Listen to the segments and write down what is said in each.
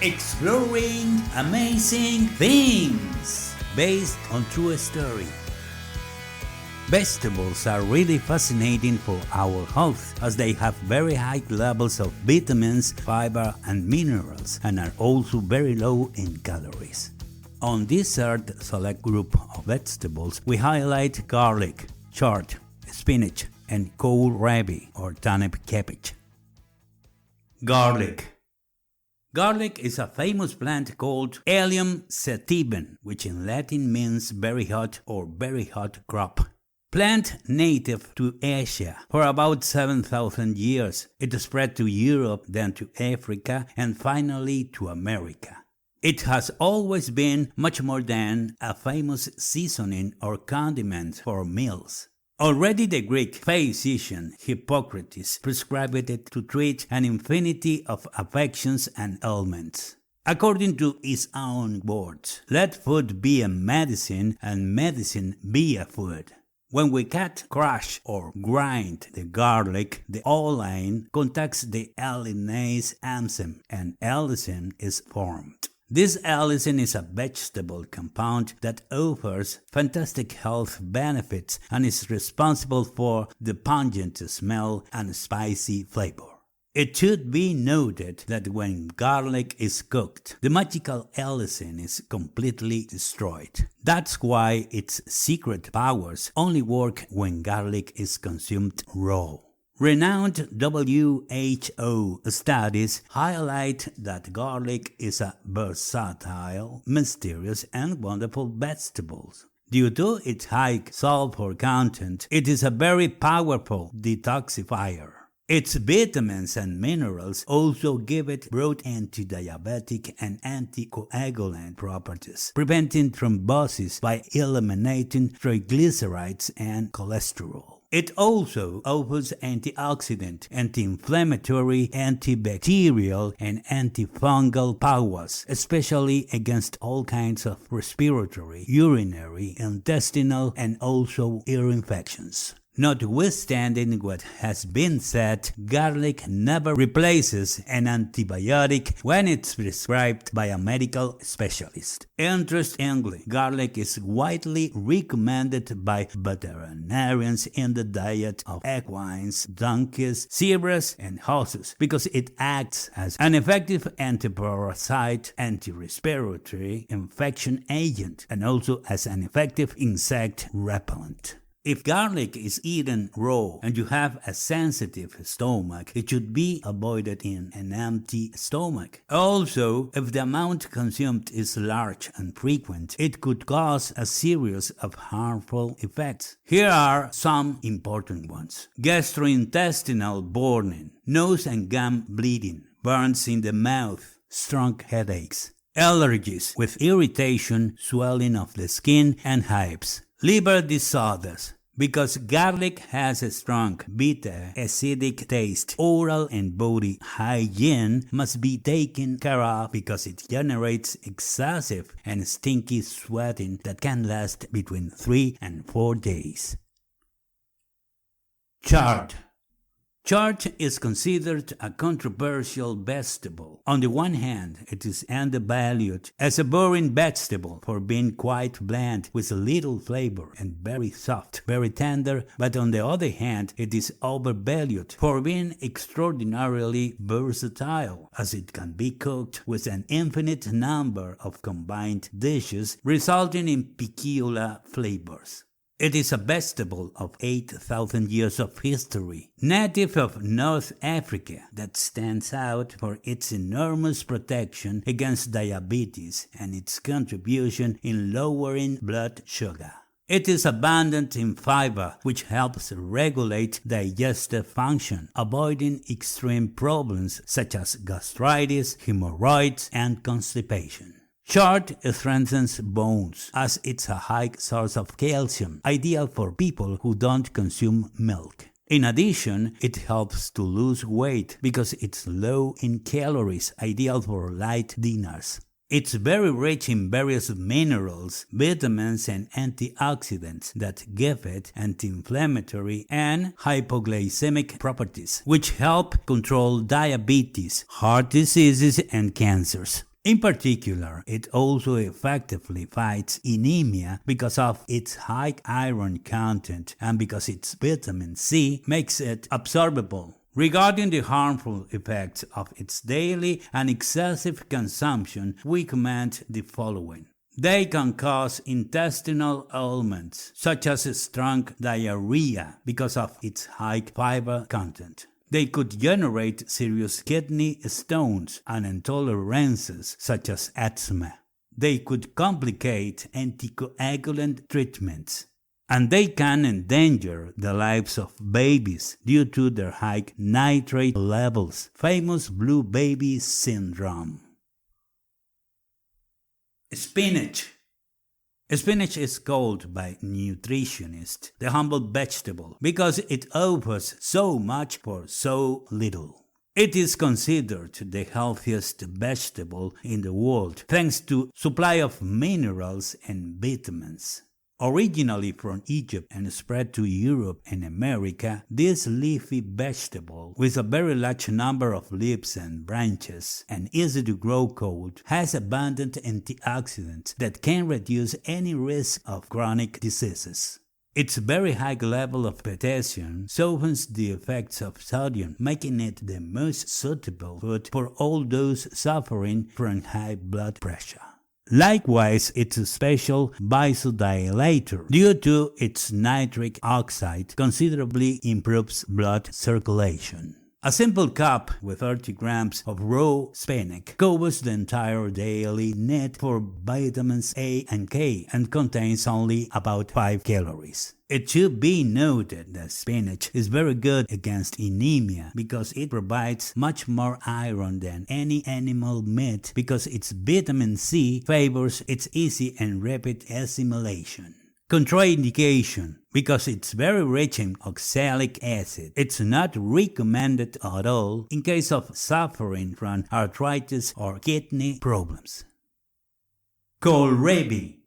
Exploring amazing things based on true story. Vegetables are really fascinating for our health as they have very high levels of vitamins, fiber and minerals and are also very low in calories. On this third select group of vegetables, we highlight garlic, chard, spinach and kohlrabi or turnip cabbage. Garlic. Garlic is a famous plant called Allium Sativum, which in Latin means very hot or very hot crop. Plant native to Asia for about 7,000 years, it spread to Europe, then to Africa, and finally to America. It has always been much more than a famous seasoning or condiment for meals. Already the Greek physician Hippocrates prescribed it to treat an infinity of affections and ailments. According to his own words, let food be a medicine and medicine be a food. When we cut, crush, or grind the garlic, the oil contacts the alliinase enzyme and allicin is formed. This allicin is a vegetable compound that offers fantastic health benefits and is responsible for the pungent smell and spicy flavor. It should be noted that when garlic is cooked, the magical allicin is completely destroyed. That's why its secret powers only work when garlic is consumed raw. Renowned WHO studies highlight that garlic is a versatile, mysterious, and wonderful vegetable. Due to its high sulfur content, it is a very powerful detoxifier. Its vitamins and minerals also give it broad anti-diabetic and anticoagulant properties, preventing thrombosis by eliminating triglycerides and cholesterol. It also offers antioxidant, anti-inflammatory, antibacterial, and antifungal powers, especially against all kinds of respiratory, urinary, intestinal, and also ear infections. Notwithstanding what has been said, garlic never replaces an antibiotic when it's prescribed by a medical specialist. Interestingly, garlic is widely recommended by veterinarians in the diet of equines, donkeys, zebras, and horses because it acts as an effective antiparasite, anti-respiratory infection agent, and also as an effective insect repellent. If garlic is eaten raw and you have a sensitive stomach, it should be avoided in an empty stomach. Also, if the amount consumed is large and frequent, it could cause a series of harmful effects. Here are some important ones: gastrointestinal burning, nose and gum bleeding, burns in the mouth, strong headaches, allergies with irritation, swelling of the skin and hives, liver disorders. Because garlic has a strong bitter acidic taste, oral and body hygiene must be taken care of because it generates excessive and stinky sweating that can last between 3 and 4 days. Chard. Chard is considered a controversial vegetable. On the one hand, it is undervalued as a boring vegetable for being quite bland with little flavor and very soft, very tender, but on the other hand, it is overvalued for being extraordinarily versatile, as it can be cooked with an infinite number of combined dishes, resulting in peculiar flavors. It is a vegetable of 8,000 years of history, native of North Africa, that stands out for its enormous protection against diabetes and its contribution in lowering blood sugar. It is abundant in fiber, which helps regulate digestive function, avoiding extreme problems such as gastritis, hemorrhoids, and constipation. Chard strengthens bones, as it's a high source of calcium, ideal for people who don't consume milk. In addition, it helps to lose weight because it's low in calories, ideal for light dinners. It's very rich in various minerals, vitamins, and antioxidants that give it anti-inflammatory and hypoglycemic properties, which help control diabetes, heart diseases, and cancers. In particular, it also effectively fights anemia because of its high iron content and because its vitamin C makes it absorbable. Regarding the harmful effects of its daily and excessive consumption, we comment the following. They can cause intestinal ailments, such as strong diarrhea because of its high fiber content. They could generate serious kidney stones and intolerances, such as asthma. They could complicate anticoagulant treatments. And they can endanger the lives of babies due to their high nitrate levels, famous blue baby syndrome. Spinach. Spinach is called by nutritionists the humble vegetable because it offers so much for so little. It is considered the healthiest vegetable in the world thanks to supply of minerals and vitamins. Originally from Egypt and spread to Europe and America, this leafy vegetable, with a very large number of leaves and branches and easy to grow cold, has abundant antioxidants that can reduce any risk of chronic diseases. Its very high level of potassium softens the effects of sodium, making it the most suitable food for all those suffering from high blood pressure. Likewise, it's a special vasodilator due to its nitric oxide considerably improves blood circulation. A simple cup with 30 grams of raw spinach covers the entire daily need for vitamins A and K and contains only about 5 calories. It should be noted that spinach is very good against anemia because it provides much more iron than any animal meat because its vitamin C favors its easy and rapid assimilation. Contraindication. Because it's very rich in oxalic acid, it's not recommended at all in case of suffering from arthritis or kidney problems. Kohlrabi.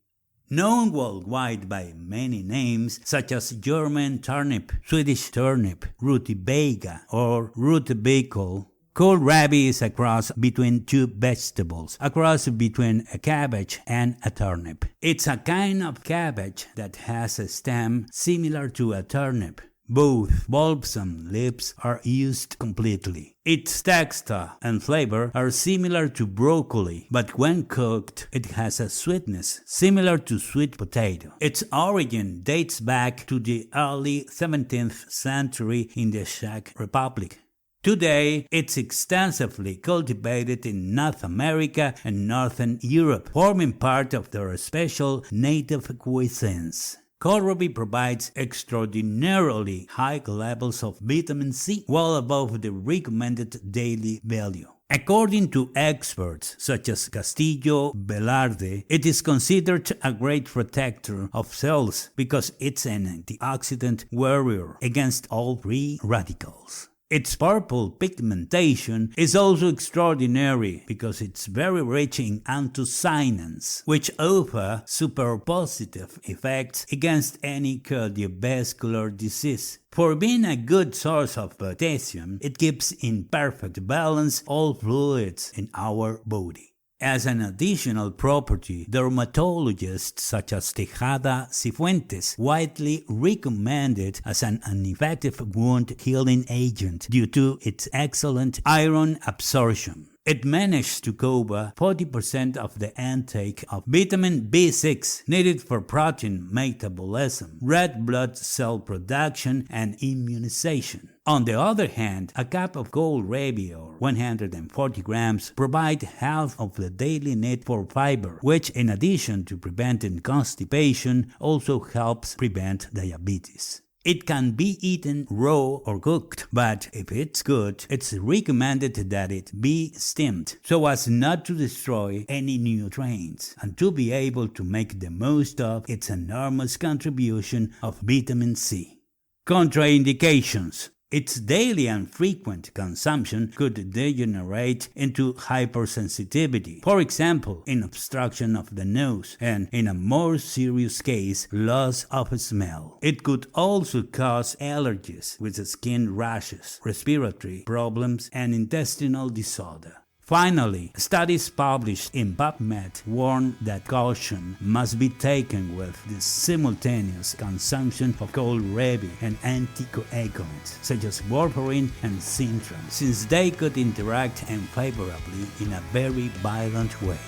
Known worldwide by many names such as German turnip, Swedish turnip, Rutabaga, or Rutabaga, Kohlrabi is a cross between two vegetables, a cross between a cabbage and a turnip. It's a kind of cabbage that has a stem similar to a turnip. Both bulbs and leaves are used completely. Its texture and flavor are similar to broccoli, but when cooked, it has a sweetness similar to sweet potato. Its origin dates back to the early 17th century in the Czech Republic. Today, it's extensively cultivated in North America and Northern Europe, forming part of their special native cuisines. Kohlrabi provides extraordinarily high levels of vitamin C, well above the recommended daily value. According to experts such as Castillo Velarde, it is considered a great protector of cells because it's an antioxidant warrior against all free radicals. Its purple pigmentation is also extraordinary because it's very rich in anthocyanins, which offer superpositive effects against any cardiovascular disease. For being a good source of potassium, it keeps in perfect balance all fluids in our body. As an additional property, dermatologists such as Tejada Cifuentes widely recommend it as an ineffective wound healing agent due to its excellent iron absorption. It managed to cover 40% of the intake of vitamin B6 needed for protein metabolism, red blood cell production, and immunization. On the other hand, a cup of Kohlrabi or 140 grams provide half of the daily need for fiber, which in addition to preventing constipation also helps prevent diabetes. It can be eaten raw or cooked, but if it's good, it's recommended that it be steamed so as not to destroy any nutrients and to be able to make the most of its enormous contribution of vitamin C. Contraindications. Its daily and frequent consumption could degenerate into hypersensitivity, for example, in obstruction of the nose, and in a more serious case, loss of smell. It could also cause allergies with skin rashes, respiratory problems, and intestinal disorder. Finally, studies published in PubMed warn that caution must be taken with the simultaneous consumption of Kohlrabi and anticoagulants such as warfarin and Sintram, since they could interact unfavorably in a very violent way.